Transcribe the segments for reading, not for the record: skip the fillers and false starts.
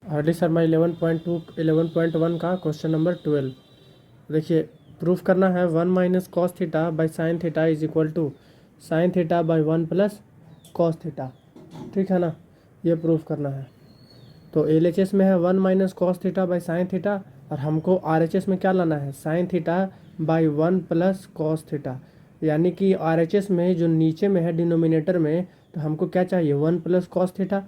Hardly Sharma 11.1 का question number 12। देखिए proof करना है 1 minus cos theta by sine theta is equal to sine theta by 1 plus cos theta. ठीक है ना, ये प्रूफ करना है। तो LHS में है 1 minus cos theta by sine theta, और हमको RHS में क्या लाना है, sign theta by 1 plus cos theta. यानी कि RHS में जो नीचे में है डिनोमिनेटर में, तो हमको क्या चाहिए, 1 प्लस कॉस थीटा।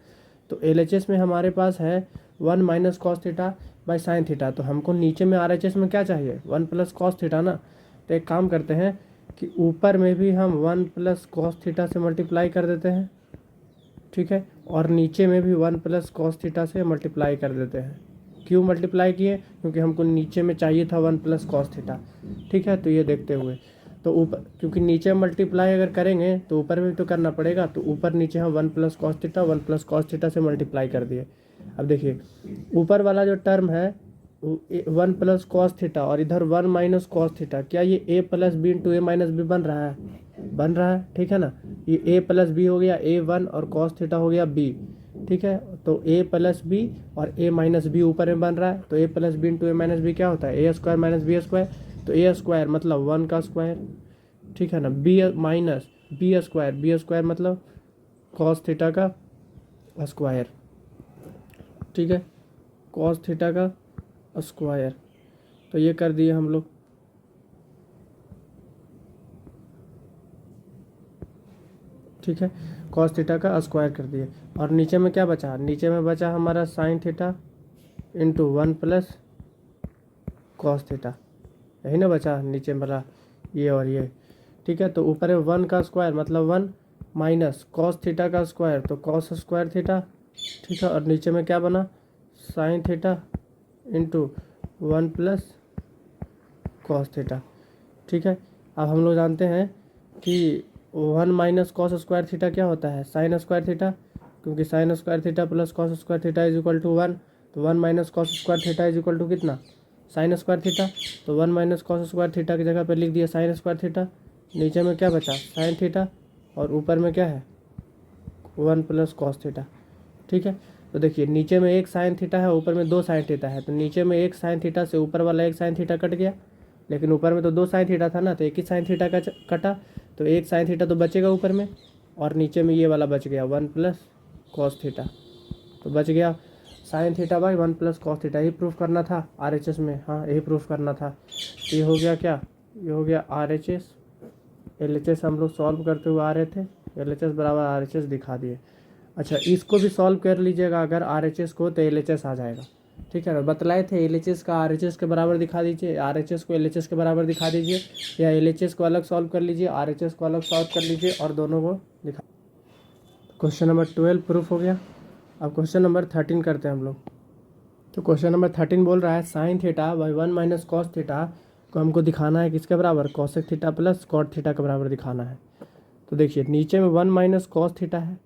तो LHS में हमारे पास है 1 minus cos theta by sine theta, तो हमको नीचे में RHS में क्या चाहिए, 1 प्लस कॉस थीटा ना। तो एक काम करते हैं कि ऊपर में भी हम 1 प्लस कॉस थीटा से मल्टीप्लाई कर देते हैं, ठीक है, और नीचे में भी 1 प्लस कॉस थीटा से मल्टीप्लाई कर देते हैं। क्यों मल्टीप्लाई किए, क्योंकि हमको नीचे में चाहिए था 1 प्लस कॉस थीटा। ठीक है, तो ये देखते हुए तो ऊपर, क्योंकि नीचे मल्टीप्लाई अगर करेंगे तो ऊपर में तो करना पड़ेगा, तो ऊपर नीचे हम 1 plus cos theta 1 plus cos theta से मल्टीप्लाई कर दिए। अब देखिए ऊपर वाला जो टर्म है 1 प्लस कॉस थीटा और इधर 1 माइनस कॉस थीटा, क्या ये a plus B into A minus B बन रहा है, बन रहा है। ठीक है ना, ये a प्लस बी हो गया a1 और कॉस थीटा हो गया b। ठीक है, तो a प्लस बी और a माइनस बी ऊपर में बन रहा है, तो a plus B into A minus B क्या होता है, a square minus B square. तो a स्क्वायर मतलब 1 का स्क्वायर, ठीक है ना, b माइनस बी स्क्वायर मतलब कॉस थीटा का स्क्वायर। ठीक है, कॉस थीटा का स्क्वायर। तो ये कर दिए हम लोग। ठीक है, कॉस थीटा का स्क्वायर कर दिए, और नीचे में क्या बचा, नीचे में बचा हमारा sign theta into 1 plus cos theta, यही ना बचा नीचे वाला, ये और ये। ठीक है, तो ऊपर है 1 का स्क्वायर मतलब 1 माइनस कॉस थीटा का स्क्वायर, तो कॉस स्क्वायर थीटा। ठीक है, और नीचे में क्या बना, sign theta into 1 plus cos theta. ठीक है, अब हम लोग जानते हैं कि 1 माइनस कॉस स्क्वायर थीटा क्या होता है, साइन स्क्वायर थीटा, क्योंकि sine square theta plus cos square theta is equal to 1। तो 1 minus cos square theta is equal to कितना, साइन स्क्वायर थीटा। तो 1 माइनस कॉस स्क्वायर थीटा की जगह पर लिख दिया साइन स्क्वायर थीटा। नीचे में क्या बचा, साइन थीटा, और ऊपर में क्या है, 1 प्लस कॉस थीटा। ठीक है, तो देखिए नीचे में एक साइन थीटा है, ऊपर में 2 साइन थीटा है, तो नीचे में एक साइन थीटा से ऊपर वाला एक साइन थीटा कट गया, लेकिन ऊपर में तो 2 साइन थीटा था ना, तो एक ही साइन थीटा का कटा, तो एक साइन थीटा तो बचेगा ऊपर में, और नीचे में ये वाला बच गया 1 प्लस कॉस थीटा। तो बच गया sign theta by 1 plus cos theta. यही प्रूफ करना था RHS में, हाँ यही प्रूफ करना था। तो ये हो गया क्या, ये हो गया RHS। LHS हम लोग सॉल्व करते हुए आ रहे थे, LHS बराबर RHS दिखा दिए। अच्छा, इसको भी सॉल्व कर लीजिएगा, अगर RHS को तो LHS आ जाएगा। ठीक है ना, बतलाए थे LHS का RHS के बराबर दिखा दीजिए, RHS को LHS के बराबर दिखा दीजिए, या LHS को अलग सॉल्व कर लीजिए, RHS को अलग सॉल्व कर लीजिए, और दोनों को दिखा। क्वेश्चन नंबर 12 प्रूफ हो गया। अब क्वेश्चन नंबर 13 करते हैं हम लोग। तो क्वेश्चन नंबर 13 बोल रहा है sign theta by 1 minus cos theta को हमको दिखाना है किसके बराबर, cosec theta plus cot theta के बराबर दिखाना है। तो देखिए नीचे में 1 माइनस कॉस थीटा है,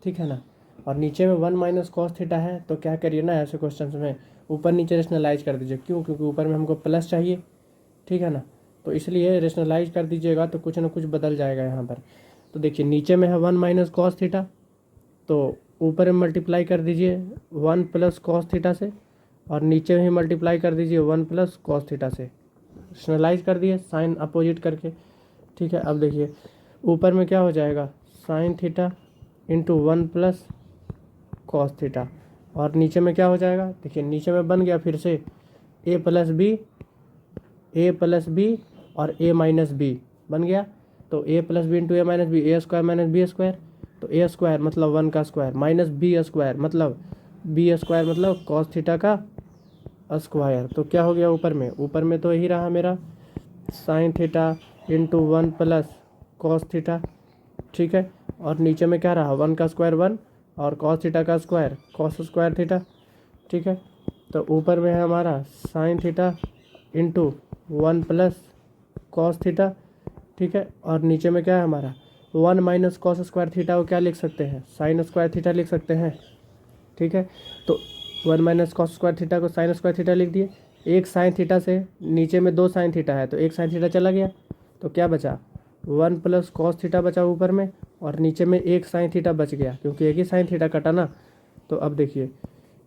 ठीक है ना, और नीचे में 1 माइनस कॉस थीटा है, तो क्या करिए ना, ऐसे क्वेश्चन में ऊपर नीचे रेशनलाइज कर दीजिए। क्यों, क्योंकि ऊपर में हमको प्लस चाहिए, ठीक है ना, तो इसलिए रेशनलाइज कर दीजिएगा तो कुछ ना कुछ बदल जाएगा यहाँ पर। तो देखिए नीचे में है 1 माइनस कॉस थीटा, तो ऊपर में मल्टीप्लाई कर दीजिए 1 प्लस कॉस थीटा से, और नीचे में ही मल्टीप्लाई कर दीजिए 1 प्लस कॉस थीटा से। रेशनलाइज कर दिए साइन अपोजिट करके। ठीक है, अब देखिए ऊपर में क्या हो जाएगा, sign theta into 1 plus cos theta, और नीचे में क्या हो जाएगा, देखिए नीचे में बन गया फिर से a प्लस बी और a माइनस बी बन गया। तो a plus B into A minus B, A square minus B square, तो a स्क्वायर मतलब 1 का स्क्वायर माइनस बी स्क्वायर मतलब कॉस थीटा का स्क्वायर। तो क्या हो गया ऊपर में तो यही रहा मेरा sign theta into 1 plus cos theta. ठीक है, और नीचे में क्या रहा, 1 का स्क्वायर 1 और कॉस थीटा का स्क्वायर कॉस स्क्वायर थीटा। ठीक है, तो ऊपर में है हमारा sign theta into 1 plus cos theta. ठीक है, और नीचे में क्या है हमारा 1 माइनस कॉस स्क्वायर थीटा को क्या लिख सकते हैं, साइन स्क्वायर थीटा लिख सकते हैं। ठीक है, तो 1 माइनस कॉस स्क्वायर थीटा को साइन स्क्वायर थीटा लिख दिए। एक साइन थीटा से नीचे में 2 साइन थीटा है, तो एक साइन थीटा चला गया, तो क्या बचा 1 प्लस कॉस थीटा बचा ऊपर में, और नीचे में एक साइन थीटा बच गया, क्योंकि एक ही साइन थीटा कटा ना। तो अब देखिए,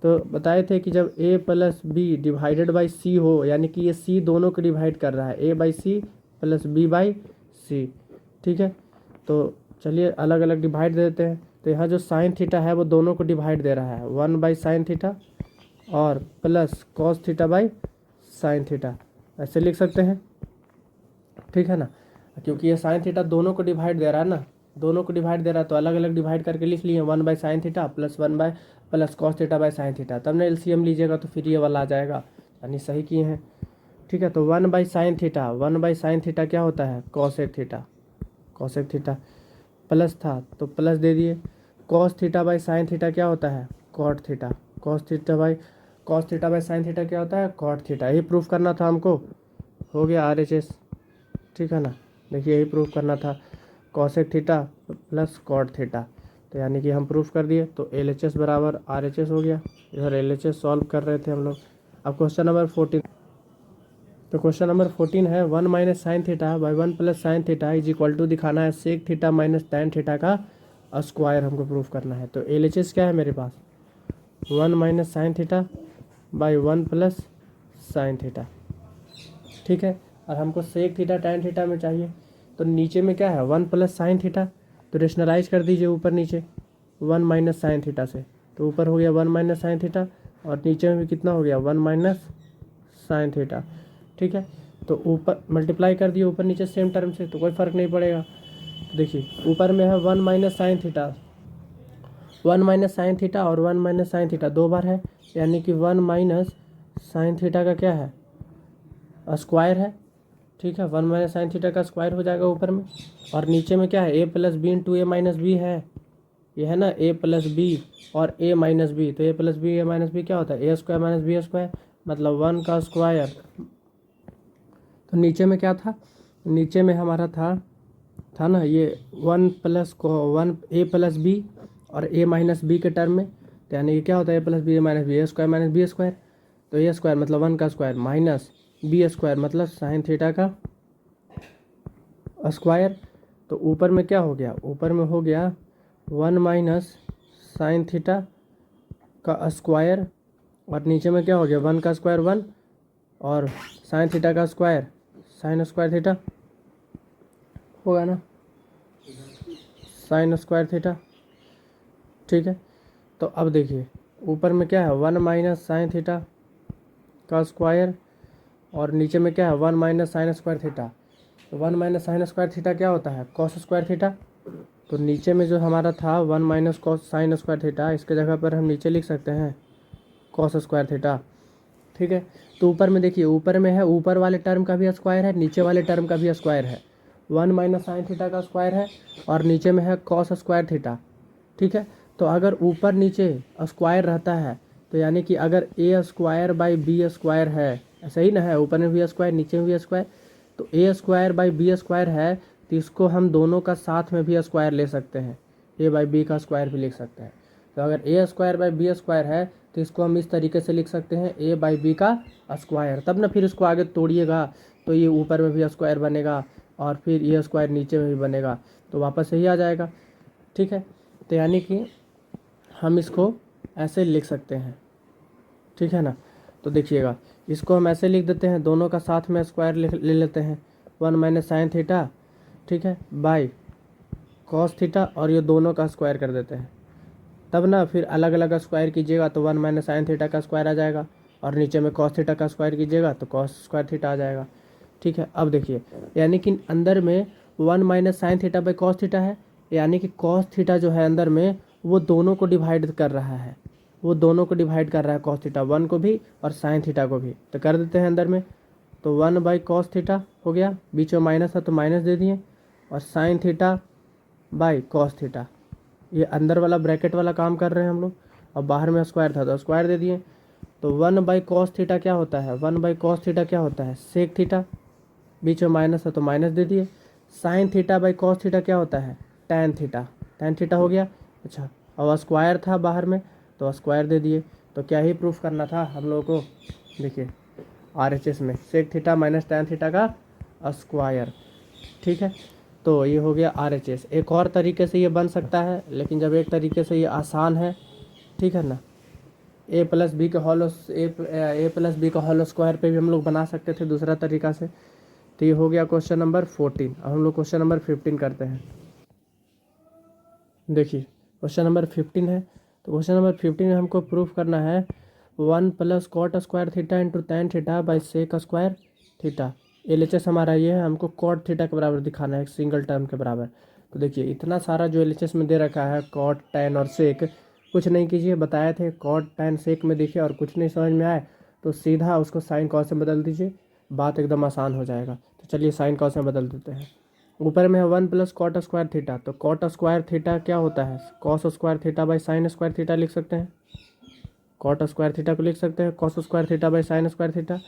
तो बताए थे कि जब a plus B divided by C हो, यानी कि ये c दोनों को डिवाइड कर रहा है, a by C plus b by C, ठीक है। तो चलिए अलग अलग डिवाइड दे देते हैं। तो यहाँ जो साइन थीटा है वो दोनों को डिवाइड दे रहा है, 1 बाई साइन थीटा और plus cos theta by sine theta, ऐसे लिख सकते हैं, ठीक है ना। क्योंकि ये साइन थीटा दोनों को डिवाइड दे रहा है ना, दोनों को डिवाइड दे रहा है तो अलग अलग डिवाइड करके लिख लिए, 1 by sine theta plus 1 by plus cos theta by sine theta. तब ना एलसीएम लीजिएगा तो फिर ये वाला आ जाएगा, यानी सही किए हैं, ठीक है। तो 1 by sine theta, 1 by sine theta क्या होता है, cosec theta, cosec theta plus था तो प्लस दे दिए। Cos theta by sine theta क्या होता है, cot theta, cos theta by sine theta क्या होता है, कॉट थीटा। यही प्रूफ करना था हमको, हो गया RHS, ठीक है ना। देखिए यही प्रूफ करना था, cosec theta plus cot theta, तो यानी कि हम प्रूफ कर दिए। तो LHS बराबर RHS हो गया। इधर LHS सॉल्व कर रहे थे हम लोग। अब क्वेश्चन नंबर 14, तो क्वेश्चन नंबर 14 है 1 minus sign theta by 1 plus sign theta is equal to दिखाना है sec theta minus tan theta का स्क्वायर हमको प्रूफ करना है। तो LHS क्या है मेरे पास, 1 minus sign theta by 1 plus sign theta, ठीक है। और हमको सेक थीटा टैन थीटा में चाहिए, तो नीचे में क्या है 1 प्लस साइन थीटा, तो रेशनलाइज कर दीजिए ऊपर नीचे 1 माइनस साइन थीटा से, तो ऊपर हो गया 1 माइनस साइन थीटा और नीचे में भी कितना हो गया 1 माइनस साइन थीटा, ठीक है। तो ऊपर मल्टीप्लाई कर दिए ऊपर नीचे सेम टर्म से, तो कोई फ़र्क नहीं पड़ेगा। तो देखिए ऊपर में है 1 minus sign theta, 1 minus sign theta और 1 माइनस साइन थीटा 2 बार है, यानी कि 1 माइनस साइन थीटा का क्या है, स्क्वायर है, ठीक है। 1 माइनस साइन थीटा का स्क्वायर हो जाएगा ऊपर में, और नीचे में क्या है a plus B into A minus B है, ये है ना a प्लस बी और a माइनस बी, तो a plus B A minus B क्या होता है a square minus B square, मतलब 1 का स्क्वायर। तो नीचे में क्या था, नीचे में हमारा था ना ये 1 प्लस को 1 a प्लस बी और a माइनस बी के टर्म में, तो यानी कि क्या होता है a plus B A minus B, a square minus B square, तो a स्क्वायर मतलब 1 का स्क्वायर माइनस बी स्क्वायर मतलब साइन थीटा का स्क्वायर। तो ऊपर में क्या हो गया, ऊपर में हो गया 1 माइनस साइन थीटा का स्क्वायर, और नीचे में क्या हो गया 1 का स्क्वायर 1 और साइन थीटा का स्क्वायर साइन स्क्वायर थीटा होगा ना, साइन स्क्वायर थीटा, ठीक है। तो अब देखिए ऊपर में क्या है 1 माइनस साइन थीटा का स्क्वायर और नीचे में क्या है 1 माइनस साइन स्क्वायर थीटा। तो 1 माइनस साइन स्क्वायर थीटा क्या होता है, कॉस स्क्वायर थीटा। तो नीचे में जो हमारा था 1 minus cos sine square theta, इसके जगह पर हम नीचे लिख सकते हैं कॉस स्क्वायर थीटा, ठीक है। तो ऊपर में देखिए ऊपर में है, ऊपर वाले टर्म का भी स्क्वायर है, नीचे वाले टर्म का भी स्क्वायर है, 1 माइनस साइन थीटा का स्क्वायर है और नीचे में है कॉस स्क्वायर थीटा, ठीक है। तो अगर ऊपर नीचे स्क्वायर रहता है तो यानी कि अगर a square by B square है, ऐसा ही ना है, ऊपर में भी स्क्वायर नीचे में भी स्क्वायर, तो a square by B square है, तो इसको हम दोनों का साथ में भी स्क्वायर ले सकते हैं, a बाई बी का स्क्वायर भी लिख सकते हैं। तो अगर a square by B square है तो इसको हम इस तरीके से लिख सकते हैं a बाई बी का स्क्वायर, तब ना फिर इसको आगे तोड़िएगा तो ये ऊपर में भी स्क्वायर बनेगा और फिर ये स्क्वायर नीचे में भी बनेगा, तो वापस यही आ जाएगा, ठीक है। तो यानी कि हम इसको ऐसे लिख सकते हैं, ठीक है ना। तो देखिएगा इसको हम ऐसे लिख देते हैं, दोनों का साथ में स्क्वायर ले लेते हैं, 1 माइनस साइन थीटा, ठीक है, बाई कॉस थीटा, और ये दोनों का स्क्वायर कर देते हैं, तब ना फिर अलग अलग स्क्वायर कीजिएगा तो 1 माइनस साइन थीटा का स्क्वायर आ जाएगा, और नीचे में कॉस थीटा का स्क्वायर कीजिएगा तो कॉस स्क्वायर थीटा आ जाएगा, ठीक है। अब देखिए यानी कि अंदर में 1 minus sign theta by cos theta है, यानी कि कॉस थीटा जो है अंदर में वो दोनों को डिवाइड कर रहा है, वो दोनों को डिवाइड कर रहा है, कॉस थीटा 1 को भी और साइन थीटा को भी, तो कर देते हैं अंदर में। तो 1 बाई कॉस थीटा हो गया, बीच में माइनस था तो माइनस दे दिए, और sign theta by cos theta, ये अंदर वाला ब्रैकेट वाला काम कर रहे हैं हम लोग, और बाहर में स्क्वायर था तो स्क्वायर दे दिए। तो 1 बाई कॉस थीटा क्या होता है, 1 बाई कॉस थीटा क्या होता है, सेक थीटा, बीच में माइनस है तो माइनस दे दिए। Sign theta by cos theta क्या होता है, टैन थीटा, टैन थीटा हो गया, अच्छा। और स्क्वायर था बाहर में तो स्क्वायर दे दिए। तो क्या ही प्रूफ करना था हम लोगों को, देखिए RHS में sec theta minus tan theta का स्क्वायर, ठीक है। तो ये हो गया RHS। एक और तरीके से ये बन सकता है, लेकिन जब एक तरीके से ये आसान है, ठीक है ना, ए प्लस बी का होल स्क्वायर पे भी हम लोग बना सकते थे दूसरा तरीका से। तो ये हो गया क्वेश्चन नंबर 14। अब हम लोग क्वेश्चन नंबर 15 करते हैं। देखिए क्वेश्चन नंबर 15 है। तो क्वेश्चन नंबर 15 में हमको प्रूफ करना है 1 plus cot square theta into tan theta by sec square theta. LHS हमारा ये है, हमको कॉट थीटा के बराबर दिखाना है, एक सिंगल टर्म के बराबर। तो देखिए इतना सारा जो एलएचएस में दे रखा है कॉट टेन और सेक, कुछ नहीं कीजिए, बताए थे कॉट टेन सेक में देखिए और कुछ नहीं समझ में आए तो सीधा उसको साइन कॉस में बदल दीजिए, बात एकदम आसान हो जाएगा। तो चलिए साइन कॉस में बदल देते हैं। ऊपर में है 1 प्लस कॉट स्क्वायर थीटा, तो कॉट स्क्वायर थीटा क्या होता है, cos square theta by sin square theta लिख सकते हैं। कॉट स्क्वायर थीटा को लिख सकते हैं cos square theta by sin square theta.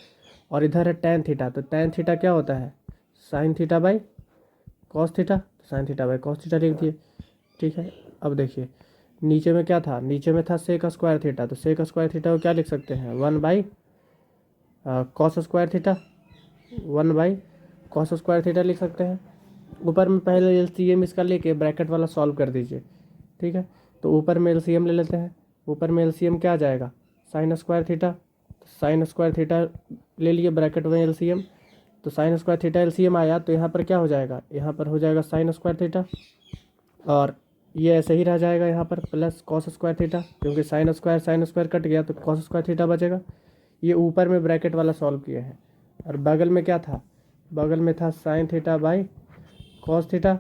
और इधर है टेन थीटा, तो टेन थीटा क्या होता है, sign theta by cos theta, तो sin theta by cos theta लिख दिए। ठीक है, अब देखिए नीचे में क्या था, नीचे में था सेक स्क्वायर थीटा, तो सेक स्क्वायर थीटा को क्या लिख सकते हैं, 1 by cos square theta, 1 by cos square theta लिख सकते हैं। ऊपर में पहले एलसीएम इसका लेके ब्रैकेट वाला सॉल्व कर दीजिए। ठीक है, तो ऊपर में एलसीएम ले लेते हैं। ऊपर में एलसीएम क्या आ जाएगा, साइन स्क्वायर थीटा, तो साइन स्क्वायर थीटा ले लिए ब्रैकेट में एलसीएम, तो साइन स्क्वायर थीटा एलसीएम आया तो यहाँ पर क्या हो जाएगा, यहाँ पर हो जाएगा साइन स्क्वायर थीटा, और ये ऐसे ही रह जाएगा यहाँ पर प्लस कॉस स्क्वायर थीटा, क्योंकि साइन स्क्वायर कट गया तो कॉस स्क्वायर थीटा बचेगा। ये ऊपर में ब्रैकेट वाला सॉल्व किए हैं। और बगल में क्या था, बगल में था sign theta by cos theta.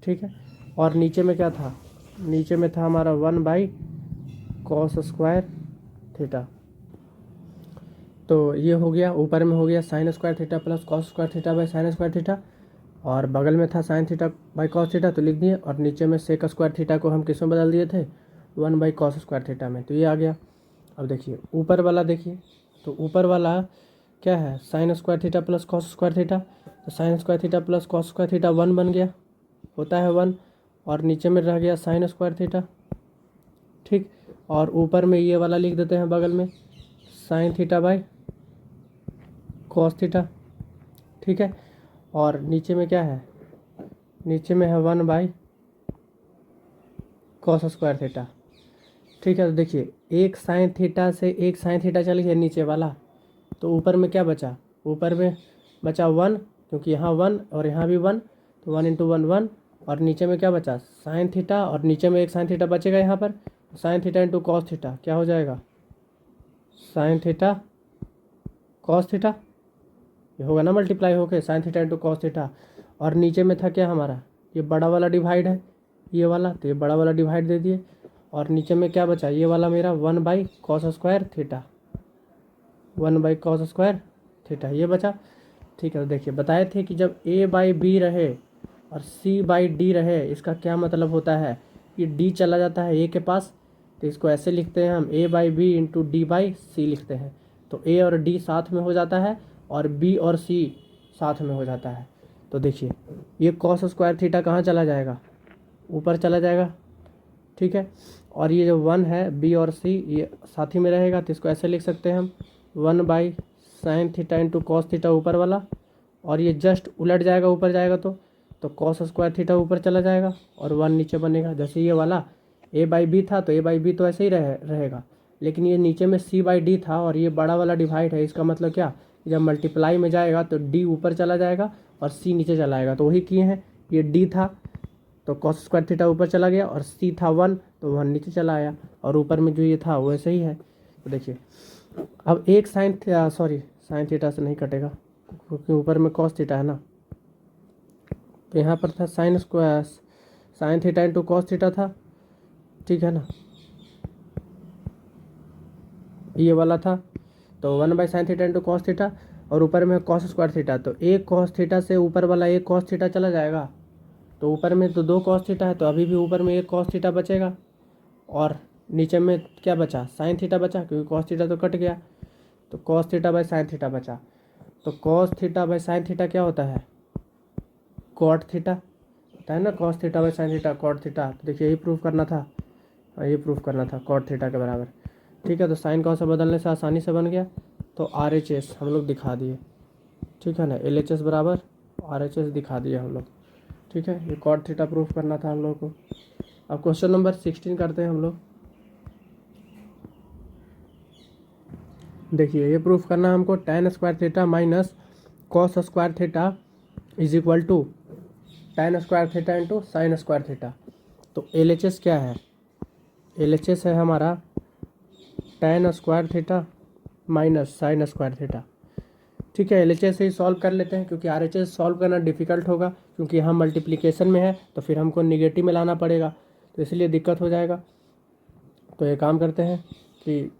ठीक है, और नीचे में क्या था, नीचे में था हमारा 1 बाई कॉस स्क्वायर थीटा। तो ये हो गया, ऊपर में हो गया sign square theta plus cos square theta by sin square theta, और बगल में था sign theta by cos theta तो लिख दिए, और नीचे में सेक स्क्वायर थीटा को हम किस में बदल दिए थे, 1 बाई कॉस स्क्वायर थीटा में, तो ये आ गया। अब देखिए ऊपर वाला, देखिए तो ऊपर वाला क्या है, sign square theta plus cos square theta, तो sin square theta plus cos square theta 1 बन गया, होता है 1, और नीचे में रह गया साइन स्क्वायर थीटा। ठीक, और ऊपर में ये वाला लिख देते हैं बगल में, sign theta by cos theta. ठीक है, और नीचे में क्या है, नीचे में है 1 बाई कॉस स्क्वायर थीटा। ठीक है, तो देखिए एक साइन थीटा से एक साइन थीटा चल गया नीचे वाला, तो ऊपर में क्या बचा, ऊपर में बचा 1, क्योंकि यहाँ 1 और यहाँ भी 1, तो 1 इंटू 1 1, और नीचे में क्या बचा, साइन थीटा, और नीचे में एक साइन थीटा बचेगा यहाँ पर, sign theta into cos theta क्या हो जाएगा, साइन थीटा कॉस थीटा, ये होगा ना मल्टीप्लाई होके sign theta into cos theta. और नीचे में था क्या हमारा, ये बड़ा वाला डिवाइड है ये वाला, तो ये बड़ा वाला डिवाइड दे दिए, और नीचे में क्या बचा, ये वाला मेरा 1 by cos square theta, 1 by cos square theta ये बचा। ठीक है, तो देखिए बताए थे कि जब ए बाई बी रहे और सी बाई डी रहे, इसका क्या मतलब होता है, कि डी चला जाता है ए के पास, तो इसको ऐसे लिखते हैं हम, A by B into D by C लिखते हैं। तो ए और डी साथ में हो जाता है और बी और सी साथ में हो जाता है। तो देखिए ये कॉस स्क्वायर थीटा कहाँ चला जाएगा, ऊपर चला जाएगा। ठीक है, और ये जो 1 है बी और सी ये साथ ही में रहेगा, तो इसको ऐसे लिख सकते हैं हम, 1 by sine theta into cos theta ऊपर वाला, और ये जस्ट उलट जाएगा ऊपर जाएगा तो कॉस स्क्वायर थीटा ऊपर चला जाएगा और 1 नीचे बनेगा। जैसे ये वाला ए बाई बी था तो ए बाई बी तो ऐसे ही रहेगा, लेकिन ये नीचे में सी बाई डी था और ये बड़ा वाला डिवाइड है, इसका मतलब क्या, जब मल्टीप्लाई में जाएगा तो डी ऊपर चला जाएगा और सी नीचे चला आएगा। तो वही किए हैं, ये डी था तो कॉस स्क्वायर थीटा ऊपर चला गया, और सी था 1 तो 1 नीचे चला आया, और ऊपर में जो ये था वो ऐसे ही है। तो देखिए अब एक साइन थीटा से नहीं कटेगा क्योंकि ऊपर में कॉस थीटा है ना, तो यहाँ पर था sign theta into cos theta था। ठीक है ना, ये वाला था, तो 1 by sine theta into cos theta, और ऊपर में कॉस स्क्वायर थीटा, तो एक कॉस थीटा से ऊपर वाला एक कॉस थीटा चला जाएगा, तो ऊपर में तो 2 कॉस थीटा है, तो अभी भी ऊपर में एक कॉस थीटा बचेगा, और नीचे में क्या बचा, साइन थीटा बचा, क्योंकि कॉस थीटा तो कट गया, तो cos theta by sine theta बचा। तो cos theta by sine theta क्या होता है, कॉट थीटा होता है ना, cos theta by sine theta cot theta. तो देखिए यही प्रूफ करना था, ये प्रूफ करना था कॉट थीटा के बराबर। ठीक है, तो साइन कॉस से बदलने से आसानी से बन गया, तो आर एच एस हम लोग दिखा दिए। ठीक है ना, एल एच एस बराबर आर एच एस दिखा दिए हम लोग। ठीक है, ये कॉट थीटा प्रूफ करना था हम लोग को। अब क्वेश्चन नंबर 16 करते हैं हम लोग। देखिए ये प्रूफ करना है हमको tan square theta minus cos square theta is equal to tan square theta into sine square theta. तो LHS क्या है? LHS है हमारा tan square theta minus sine square theta. ठीक है, LHS से ही सॉल्व कर लेते हैं क्योंकि RHS सॉल्व करना डिफ़िकल्ट होगा, क्योंकि यहाँ मल्टीप्लिकेशन में है तो फिर हमको निगेटिव में लाना पड़ेगा, तो इसलिए दिक्कत हो जाएगा। तो ये काम करते हैं कि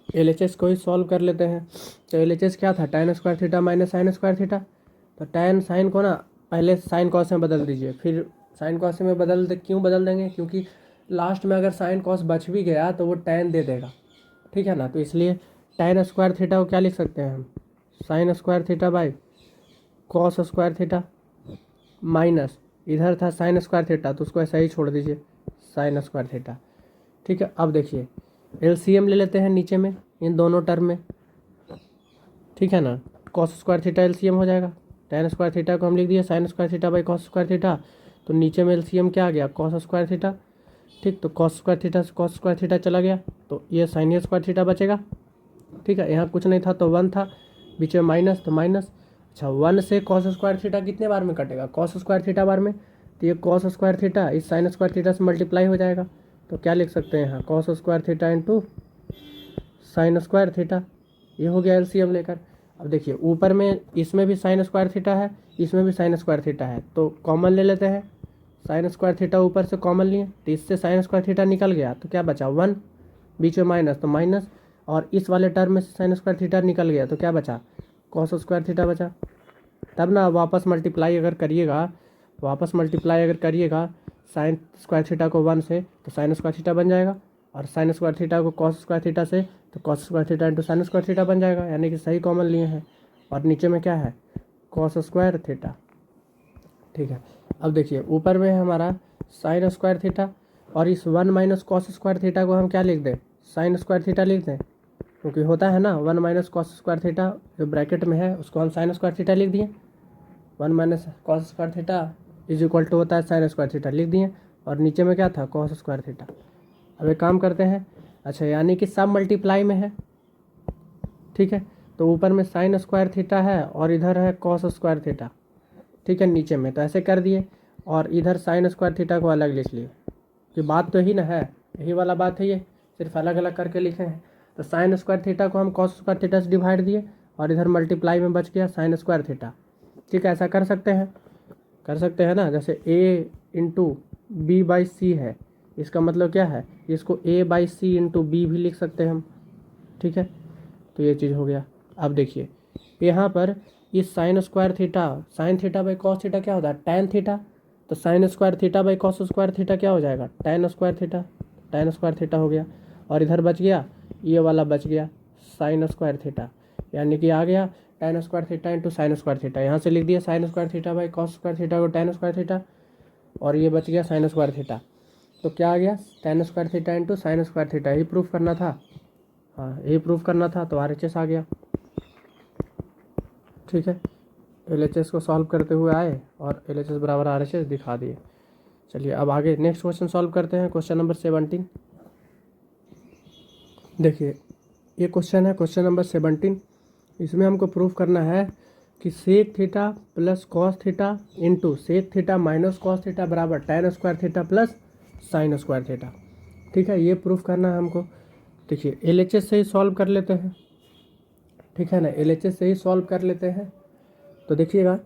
LHS को ही सॉल्व कर लेते हैं। तो LHS क्या था? tan square theta minus sine square theta. तो tan साइन को ना पहले साइन कॉस में बदल दीजिए, फिर साइन कॉस में क्यों बदल देंगे? क्योंकि लास्ट में अगर साइन कॉस बच भी गया तो वो tan दे देगा, ठीक है ना। तो इसलिए tan स्क्वायर थीटा को क्या लिख सकते हैं हम? Sign square theta by cos square theta minus इधर था साइन स्क्वायर थीटा, तो उसको ऐसा ही छोड़ दीजिए, साइन स्क्वायर थीटा। ठीक है, अब देखिए LCM ले लेते हैं नीचे में इन दोनों टर्म में, ठीक है ना। कॉस स्क्वायर थीटा LCM हो जाएगा, tan स्क्वायर थीटा को हम लिख दिए sign square theta by cos square theta, तो नीचे में LCM क्या आ गया? Cos square theta. ठीक, तो कॉस स्क्वायर थीटा से कॉस स्क्वायर थीटा चला गया, तो ये साइन स्क्वायर थीटा बचेगा। ठीक है, यहाँ कुछ नहीं था तो 1 था, बीच में माइनस तो माइनस। अच्छा, 1 से कॉस स्क्वायर थीटा कितने बार में कटेगा? कॉस स्क्वायर थीटा बार में, तो ये कॉस स्क्वायर थीटा इस साइन स्क्वायर थीटा से मल्टीप्लाई हो जाएगा। तो क्या लिख सकते हैं यहाँ? Cos square theta into sine square theta. ये हो गया LCM लेकर। अब देखिए ऊपर में इसमें भी साइन स्क्वायर थीटा है, इसमें भी साइन स्क्वायर थीटा है, तो कॉमन ले लेते हैं। साइन स्क्वायर थीटा ऊपर से कॉमन लिए तो इससे साइन स्क्वायर थीटा निकल गया, तो क्या बचा? 1, बीच में माइनस तो माइनस, और इस वाले टर्म में साइन स्क्वायर थीटा निकल गया, तो क्या बचा? कॉस स्क्वायर थीटा बचा। तब ना वापस मल्टीप्लाई अगर करिएगा साइन स्क्वायर थीटा को 1 से तो साइन स्क्वायर थीटा बन जाएगा, और साइन स्क्वायर थीटा को कॉस स्क्वायर थीटा से तो cos square theta into sine square theta बन जाएगा, यानी कि सही कॉमन लिए हैं। और नीचे में क्या है? Cos square theta. ठीक है, अब देखिए ऊपर में है हमारा साइन स्क्वायर थीटा, और इस 1 माइनस कॉस स्क्वायर थीटा को हम क्या लिख दें? साइन स्क्वायर थीटा लिख दें, क्योंकि होता है ना 1 माइनस कॉस स्क्वायर थीटा जो ब्रैकेट में है उसको हम साइन स्क्वायर थीटा लिख दिए। 1 minus cos square theta is equal to होता है साइन स्क्वायर थीटा, लिख दिए। और नीचे में क्या था? Cos square theta. अब एक काम करते हैं, अच्छा यानी कि सब मल्टीप्लाई में है, ठीक है। तो ऊपर में साइन स्क्वायर थीटा है और इधर है कॉस स्क्वायर थीटा, ठीक है, नीचे में। तो ऐसे कर दिए, और इधर साइन स्क्वायर थीटा को अलग लिख लिए, कि बात तो ही ना है, यही वाला बात है, ये सिर्फ अलग अलग करके लिखे हैं। तो साइन स्क्वायर थीटा को हम कॉस स्क्वायर थीटा से डिवाइड दिए, और इधर मल्टीप्लाई में बच गया साइन स्क्वायर थीटा। ठीक है, ऐसा कर सकते हैं ना। जैसे A into B by C है, इसका मतलब क्या है? इसको A by C into B भी लिख सकते हैं हम, ठीक है। तो ये चीज़ हो गया। अब देखिए यहाँ पर इस sin square theta, sin theta by cos theta क्या होता है? Tan theta. तो sin square theta by cos square theta क्या हो जाएगा? Tan square theta. Tan square theta हो गया, और इधर बच गया, ये वाला बच गया साइन स्क्वायर थीटा, यानी कि आ गया tan square theta into sine square theta. यहाँ से लिख दिया sign square theta by cos square theta को टैन स्क्वायर थीटा, और ये बच गया साइन स्क्वायर थीटा। तो क्या आ गया? Tan square theta into sine square theta. यही प्रूफ करना था, हाँ यही प्रूफ करना था, तो RHS आ गया। ठीक है, LHS को सॉल्व करते हुए आए और LHS बराबर RHS दिखा दिए। चलिए अब आगे नेक्स्ट क्वेश्चन सॉल्व करते हैं, क्वेश्चन नंबर 17। देखिए ये क्वेश्चन है क्वेश्चन नंबर 17। इसमें हमको प्रूफ करना है कि sec theta plus cos theta into sec theta minus cos theta बराबर tan square theta plus sign square theta. ठीक है, ये प्रूफ करना है हमको। देखिए LHS से ही सॉल्व कर लेते हैं, ठीक है ना, LHS से ही सॉल्व कर लेते हैं। तो देखिएगा,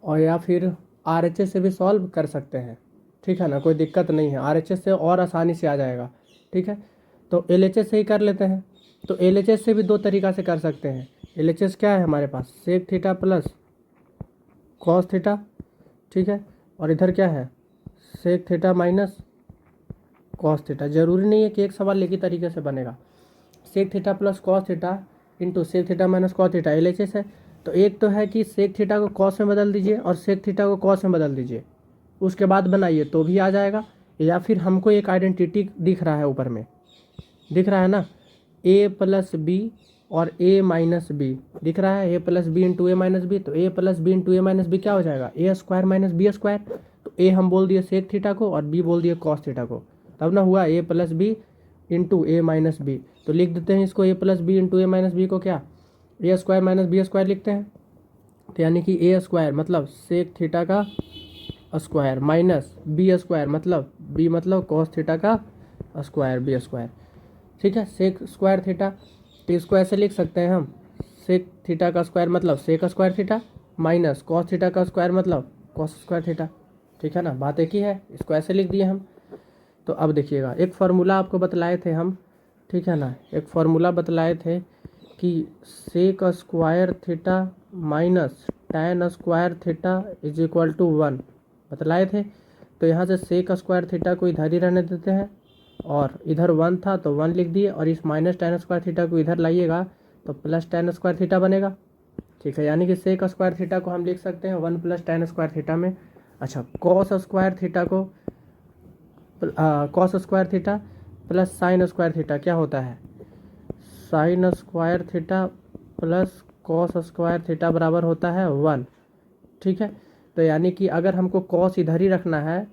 और या फिर RHS से भी सॉल्व कर सकते हैं, ठीक है ना, कोई दिक्कत नहीं है। RHS से और आसानी से आ जाएगा, ठीक है। तो LHS से ही कर लेते हैं। तो LHS से भी दो तरीक़ा से कर सकते हैं। LHS क्या है हमारे पास? Sec theta plus cos theta, ठीक है, और इधर क्या है? Sec theta minus cos theta. ज़रूरी नहीं है कि एक सवाल एक ही तरीके से बनेगा। Sec theta plus cos theta into sec theta minus cos theta LHS है। तो एक तो है कि सेक थीटा को कॉस में बदल दीजिए और सेक थीटा को कॉस में बदल दीजिए, उसके बाद बनाइए तो भी आ जाएगा। या फिर हमको एक आइडेंटिटी दिख रहा है, ऊपर में दिख रहा है ना, A प्लस बी और A माइनस बी दिख रहा है, A plus B into A minus B. तो A plus B into A minus B क्या हो जाएगा? A square minus B square. तो A हम बोल दिए सेक थीटा को और B बोल दिए कॉस थीटा को, तब ना हुआ A plus B into A minus B. तो लिख देते हैं इसको A plus B into A minus B को क्या A square minus B square लिखते हैं। तो यानी कि ए स्क्वायर मतलब सेक थीटा का स्क्वायर माइनस बी स्क्वायर मतलब बी मतलब कॉस थीटा का स्क्वायर बी स्क्वायर। ठीक है, सेक स्क्वायर थीटा तो इसको ऐसे लिख सकते हैं हम सेक थीटा का स्क्वायर मतलब sec square theta minus cos theta का स्क्वायर मतलब कॉस स्क्वायर थीटा। ठीक है ना, बात एक ही है, इसको ऐसे लिख दिए हम। तो अब देखिएगा एक फार्मूला आपको बतलाए थे हम, ठीक है ना, एक फार्मूला बतलाए थे कि sec square theta minus tan square theta is equal to 1 बतलाए थे। तो यहाँ से सेक स्क्वायर थीटा को इधर ही रहने देते हैं और इधर 1 था तो 1 लिख दिए और इस माइनस टैन स्क्वायर थीटा को इधर लाइएगा तो प्लस टैन स्क्वायर थीटा बनेगा। ठीक है, यानी कि सेक स्क्वायर थीटा को हम लिख सकते हैं 1 प्लस टैन स्क्वायर थीटा में। अच्छा, कॉस स्क्वायर थीटा को cos square theta plus sign square theta क्या होता है, sign square theta plus cos square theta बराबर होता है 1। ठीक है, तो यानी कि अगर हमको कॉस इधर ही रखना है,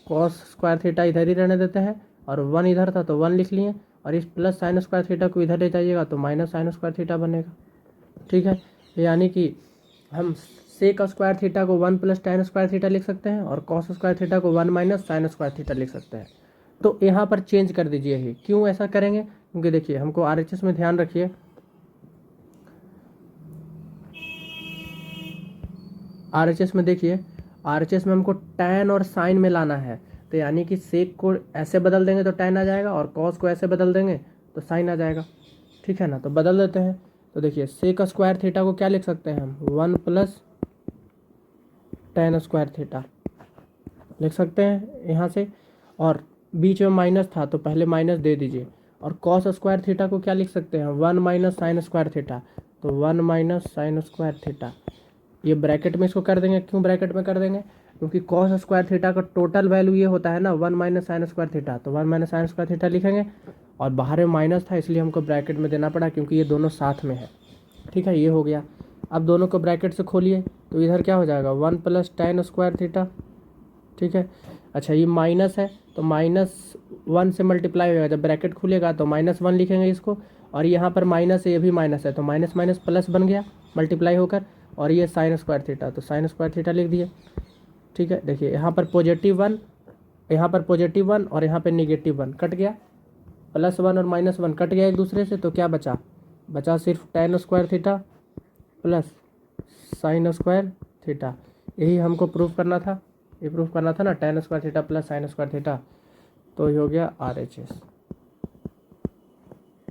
कॉस स्क्वायर थीटा इधर ही रहने देते हैं और 1 इधर था तो 1 लिख लिए और इस प्लस साइन स्क्वायर थीटा को इधर ले जाइएगा तो माइनस साइन स्क्वायर थीटा बनेगा। ठीक है, यानी कि हम सेक स्क्वायर थीटा को 1 प्लस टैन स्क्वायर थीटा लिख सकते हैं और कॉस स्क्वायर थीटा को 1 माइनस साइन स्क्वायर थीटा लिख सकते हैं। तो यहाँ पर चेंज कर दीजिए ही, क्यों ऐसा करेंगे, क्योंकि देखिए हमको आरएचएस में ध्यान रखिए, आरएचएस में देखिए, आरएचएस में हमको टैन और साइन में लाना है। तो यानी कि सेक को ऐसे बदल देंगे तो टैन आ जाएगा और कॉस को ऐसे बदल देंगे तो साइन आ जाएगा। ठीक है ना, तो बदल देते हैं। तो देखिए सेक स्क्वायर थीटा को क्या लिख सकते हैं हम 1 प्लस टैन स्क्वायर थीटा लिख सकते हैं यहाँ से, और बीच में माइनस था तो पहले माइनस दे दीजिए। और कॉस स्क्वायर थीटा को क्या लिख सकते हैं 1 माइनस साइन स्क्वायर थीटा, तो 1 माइनस साइन स्क्वायर थीटा। ये ब्रैकेट में इसको कर देंगे, क्यों ब्रैकेट में कर देंगे, क्योंकि कॉस स्क्वायर थीटा का टोटल वैल्यू ये होता है ना 1 माइनस साइन स्क्वायर थीटा, तो 1 माइनस साइन स्क्वायर थीटा लिखेंगे और बाहर में माइनस था इसलिए हमको ब्रैकेट में देना पड़ा क्योंकि ये दोनों साथ में है। ठीक है, ये हो गया। अब दोनों को ब्रैकेट से खोलिए तो इधर क्या हो जाएगा 1 प्लस टैन स्क्वायर थीटा। ठीक है, अच्छा ये माइनस है तो -1 से मल्टीप्लाई होगा, जब ब्रैकेट खुलेगा तो -1 लिखेंगे इसको, और यहाँ पर माइनस है, ये भी माइनस है तो माइनस माइनस प्लस बन गया मल्टीप्लाई होकर, और ये साइन स्क्वायर थीटा तो साइन स्क्वायर थीटा लिख दिए। ठीक है, देखिए यहाँ पर +1, यहाँ पर +1 और यहाँ पर -1 कट गया, +1 और -1 कट गया एक दूसरे से, तो क्या बचा, बचा सिर्फ tan square theta plus sign square theta. यही हमको प्रूफ करना था, ये प्रूफ करना था ना, tan square theta plus sign square theta. तो ये हो गया RHS।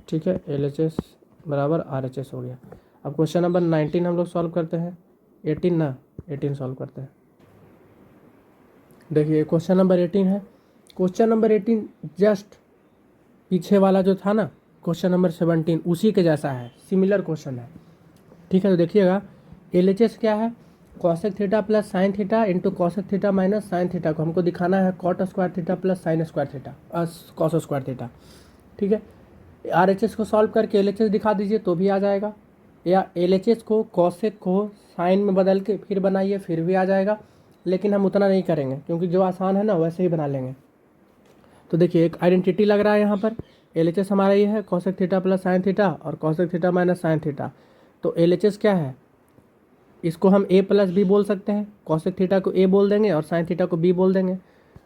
ठीक है, LHS बराबर RHS हो गया। अब क्वेश्चन नंबर 19 हम लोग सॉल्व करते हैं, 18 सॉल्व करते हैं। देखिए क्वेश्चन नंबर 18 है, क्वेश्चन नंबर 18 जस्ट पीछे वाला जो था ना क्वेश्चन नंबर 17 उसी के जैसा है, सिमिलर क्वेश्चन है। ठीक है, तो देखिएगा LHS क्या है, cosec theta plus sign theta into cosec theta minus sign theta को हमको दिखाना है cot square theta plus sign square theta cos square theta. ठीक है, RHS को सॉल्व करके LHS दिखा दीजिए तो भी आ जाएगा, या LHS को कॉसेक को साइन में बदल के फिर बनाइए फिर भी आ जाएगा, लेकिन हम उतना नहीं करेंगे क्योंकि जो आसान है ना वैसे ही बना लेंगे। तो देखिए एक आइडेंटिटी लग रहा है यहाँ पर, LHS हमारा ये है cosec theta plus sign theta और cosec theta minus sign theta. तो LHS क्या है, इसको हम A प्लस बी बोल सकते हैं, कॉसेक थीटा को A बोल देंगे और साइन थीटा को B बोल देंगे,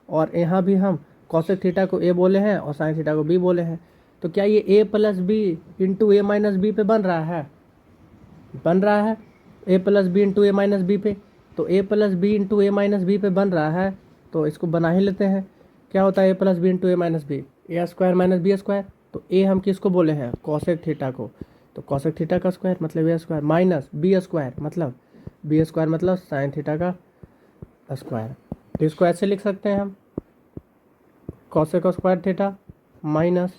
और यहाँ भी हम कॉसेक थीटा को A बोले हैं और साइन थीटा को B बोले हैं। तो क्या ये A plus B into A minus B पे बन रहा है, बन रहा है A plus B into A minus B पे, तो A plus B into A minus B पे बन रहा है, तो इसको बना ही लेते हैं। क्या होता है A plus B into A minus B, A square minus B square. तो A हम किसको बोले हैं, कॉसेक थीटा को, तो कॉसेक थीटा का स्क्वायर मतलब A square minus B square मतलब साइन थीटा का स्क्वायर। तो इसको ऐसे लिख सकते हैं हम cosec square theta minus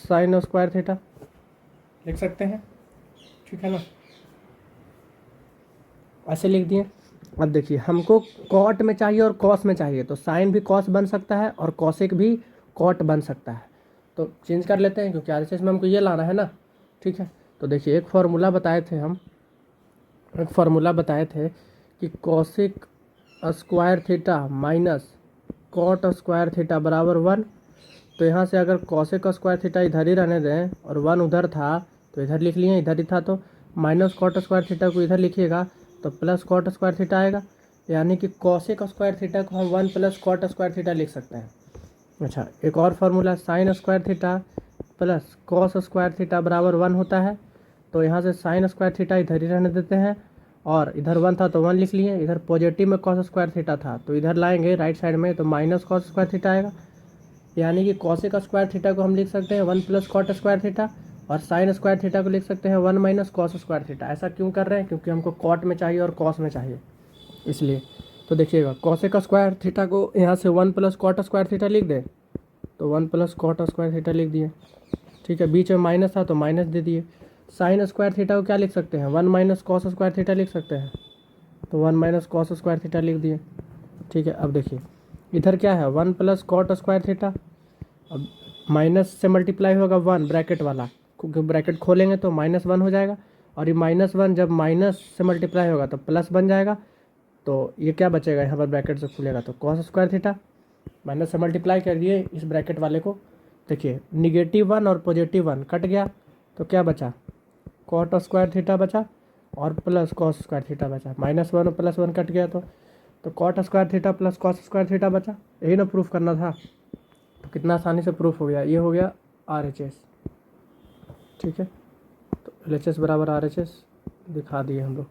sine square theta लिख सकते हैं। ठीक है ना, ऐसे लिख दिए। अब देखिए हमको कॉट में चाहिए और कॉस में चाहिए, तो साइन भी कॉस बन सकता है और कॉसेक भी कॉट बन सकता है। तो चेंज कर लेते हैं क्योंकि RHS में हमको ये लाना है ना। ठीक है, तो देखिए एक फार्मूला बताए थे हम, एक फार्मूला बताए थे कि cosec square theta minus cot square theta बराबर 1। तो यहाँ से अगर कॉसेक का स्क्वायर थीटा इधर ही रहने दें और 1 उधर था तो इधर लिख लिए, इधर ही था तो माइनस कॉट स्क्वायर थीटा को इधर लिखिएगा तो प्लस कॉट स्क्वायर थीटा आएगा, यानी कि कॉसेक स्क्वायर थीटा को हम 1 प्लस कॉट स्क्वायर थीटा लिख सकते हैं। अच्छा, एक और formula sign square theta plus cos square theta बराबर 1 होता है। तो यहाँ से साइन स्क्वायर थीटा इधर ही रहने देते हैं और इधर 1 था तो 1 लिख लिए, इधर पॉजिटिव में कॉस स्क्वायर थीटा था तो इधर लाएंगे राइट साइड में तो माइनस कॉस स्क्वायर थीटा आएगा, यानी कि कॉसेक स्क्वायर थीटा को हम लिख सकते हैं 1 प्लस कॉट स्क्वायर थीटा और साइन स्क्वायर थीटा को लिख सकते हैं 1 माइनस कॉस स्क्वायर थीटा। ऐसा क्यों कर रहे हैं? क्योंकि हमको कॉट में चाहिए और कॉस में चाहिए, इसलिए। तो देखिएगा कॉसेक स्क्वायर थीटा को यहाँ से 1 प्लस कॉट स्क्वायर थीटा लिख दें तो 1 प्लस कॉट स्क्वायर थीटा लिख दिए, ठीक है। बीच में माइनस था तो माइनस दे दिए। साइन स्क्वायर थीटा को क्या लिख सकते हैं? 1 माइनस कॉस स्क्वायर थीटा लिख सकते हैं, तो 1 माइनस कॉस स्क्वायर थीटा लिख दिए, ठीक है। अब देखिए इधर क्या है? 1 प्लस कॉट स्क्वायर थीटा, अब माइनस से मल्टीप्लाई होगा 1 ब्रैकेट वाला, क्योंकि ब्रैकेट खोलेंगे तो -1 हो जाएगा और ये -1 जब माइनस से मल्टीप्लाई होगा तो प्लस बन जाएगा, तो ये क्या बचेगा यहाँ पर ब्रैकेट से खुलेगा तो कॉस स्क्वायर थीटा, माइनस से मल्टीप्लाई करिए इस ब्रैकेट वाले को, देखिए -1 और +1 कट गया तो क्या बचा? कॉट स्क्वायर थीटा बचा और प्लस कॉस स्क्वायर थीटा बचा। -1 और +1 कट गया तो cot square theta plus cos square theta बचा। यही ना प्रूफ करना था, तो कितना आसानी से प्रूफ हो गया। ये हो गया RHS, ठीक है। तो LHS बराबर RHS दिखा दिए हम लोग।